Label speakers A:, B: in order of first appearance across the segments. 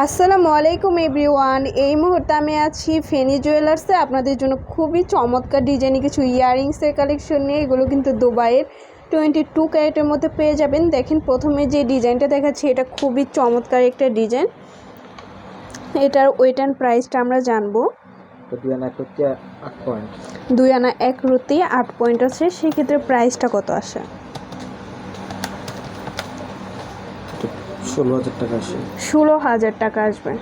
A: আসসালামু আলাইকুম এভরিওয়ান। এই মুহূর্তে আমি আছি ফেনী জুয়েলার্সে আপনাদের জন্য খুবই চমৎকার ডিজাইনে কিছু ইয়াররিংসের কালেকশন নিয়ে। এগুলো কিন্তু দুবাইয়ের 22 ক্যারেটের মধ্যে পেয়ে যাবেন। দেখেন প্রথমে যে ডিজাইনটা দেখাচ্ছি এটা খুবই চমৎকার একটা ডিজাইন। এটার ওয়েট অ্যান্ড প্রাইসটা আমরা জানবো। 2 আনা 1 রতি 8 পয়েন্ট আছে, সেক্ষেত্রে প্রাইসটা কত আসে? 16,000 টাকা আসবে।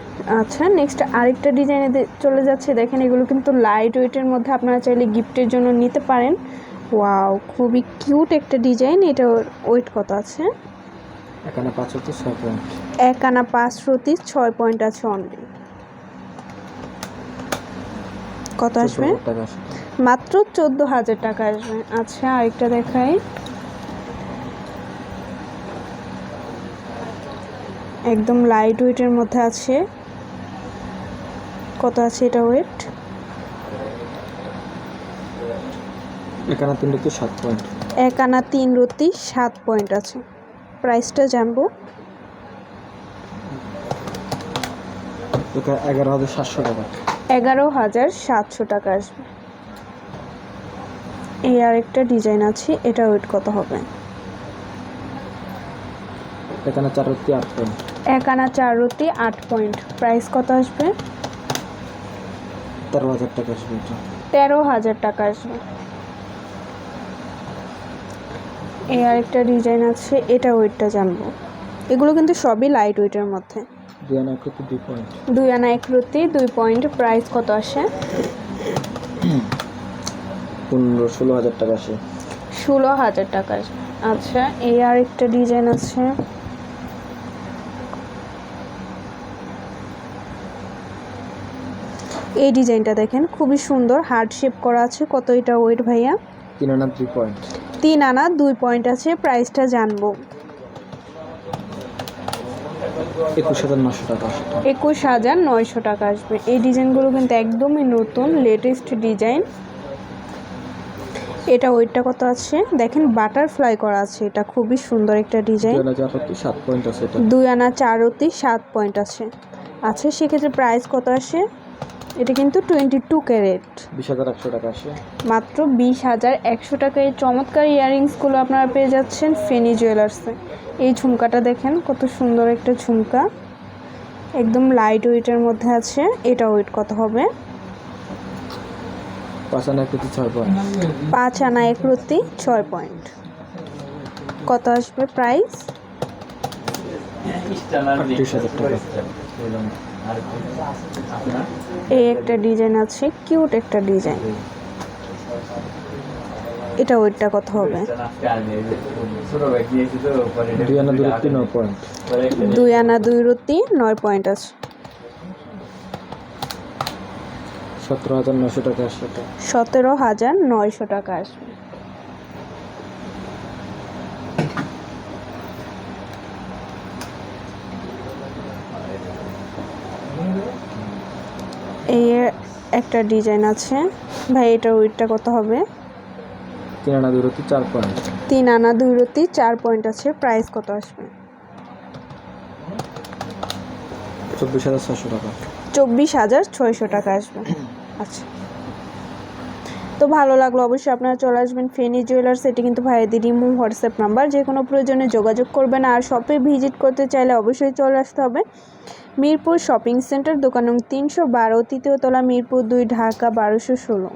A: আচ্ছা, নেক্সট আরেকটা ডিজাইনে চলে যাচ্ছে। দেখেন এগুলো কিন্তু লাইট ওয়েটের মধ্যে, আপনারা চাইলে গিফটের জন্য নিতে পারেন। ওয়াও, খুবই কিউট একটা ডিজাইন। এটা ওয়েট কত আছে?
B: 1 আনা 5 রতি 6 পয়েন্ট।
A: 1 আনা 5 রতি 6 পয়েন্ট আছে অনলি। কত আসবে? মাত্র 14,000 টাকা আসবে। আচ্ছা, আরেকটা দেখাই। একদম লাইট ওয়েটের মধ্যে আছে। কত আছে এটা ওয়েট?
B: 1 আনা 3 রতি 7 পয়েন্ট।
A: 1 আনা 3 রতি 7 পয়েন্ট আছে। প্রাইসটা জানবো।
B: 11,700 টাকা।
A: 11,700 টাকা আসবে। এই আরেকটা ডিজাইন আছে, এটা ওয়েট কত হবে?
B: 1 আনা 4 রতি 8 পয়েন্ট।
A: 1 আনা 4 রতি 8 পয়েন্ট। প্রাইস কত আসবে?
B: 13,000 টাকা আসবে।
A: 13,000 টাকা আসবে। এই আরেকটা ডিজাইন আছে, এটা ওয়েটটা জানবো। এগুলো কিন্তু সবই লাইট ওয়েটের মধ্যে।
B: 2 আনা 1 রতি 2 পয়েন্ট।
A: 2 আনা 1 রতি 2 পয়েন্ট। প্রাইস কত আসে?
B: 16,000 টাকা আসে।
A: 16,000 টাকা আসবে। আচ্ছা, এই আরেকটা ডিজাইন আছে। এই ডিজাইনটা দেখেন, খুবই সুন্দর, হার্ট শেপ করা আছে। কত এটা ওয়েট ভাইয়া?
B: 3 আনা 2 পয়েন্ট।
A: 3 আনা 2 পয়েন্ট আছে। প্রাইসটা জানবো।
B: 21,900 টাকা।
A: 21,900 টাকা আসবে। এই ডিজাইনগুলো কিন্তু একদমই নতুন, লেটেস্ট ডিজাইন। এটা ওয়েটটা কত আছে? দেখেন বাটারফ্লাই করা আছে। এটা খুবই সুন্দর একটা ডিজাইন।
B: 2 আনা 4 রতি 7 পয়েন্ট আছে।
A: 2 আনা 4 রতি 7 পয়েন্ট আছে। আচ্ছা, সেক্ষেত্রে প্রাইস কত আসে? এটা কিন্তু 22 ক্যারেট।
B: 20,100 টাকা আসে।
A: মাত্র 20,100 টাকায় এই চমৎকার ইয়াররিংসগুলো আপনারা পেয়ে যাচ্ছেন ফেনী জুয়েলার্সে। এই ঝুমকাটা দেখেন, কত সুন্দর একটা ঝুমকা, একদম লাইট ওয়েটের মধ্যে আছে। এটা ওয়েট কত হবে?
B: 5 আনা 1 রতি 6 পয়েন্ট।
A: 5 আনা 1 রতি 6 পয়েন্ট। কত আসবে প্রাইস?
B: 38,000 টাকা।
A: এই একটা ডিজাইন আছে, কিউট একটা ডিজাইন। এটা ওয়েটটা কত হবে?
B: 2 আনা 2 রতি 9 পয়েন্ট।
A: 2 আনা 2 রতি 9 পয়েন্ট আছে।
B: 17,900 টাকা আসবে।
A: 17,900 টাকা আসবে। এই একটা ডিজাইন আছে ভাই, এটার ওয়েটটা কত হবে?
B: 3 আনা 2 রতি 4 পয়েন্ট।
A: 3 আনা 2 রতি 4 পয়েন্ট আছে। প্রাইস কত আসবে?
B: 24,600 টাকা।
A: 24,600 টাকা আসবে। আচ্ছা, তো ভালো লাগলো। অবশ্যই আপনারা চলে আসবেন ফেনী জুয়েলার্স। এটি কিন্তু ভাইয়াদের ইমো হোয়াটসঅ্যাপ নাম্বার, যে কোনো প্রয়োজনে যোগাযোগ করবেন। আর শপে ভিজিট করতে চাইলে অবশ্যই চলে আসতে হবে মিরপুর শপিং সেন্টার, দোকান নং 312, 3য় তলা, মিরপুর 2, ঢাকা 1216।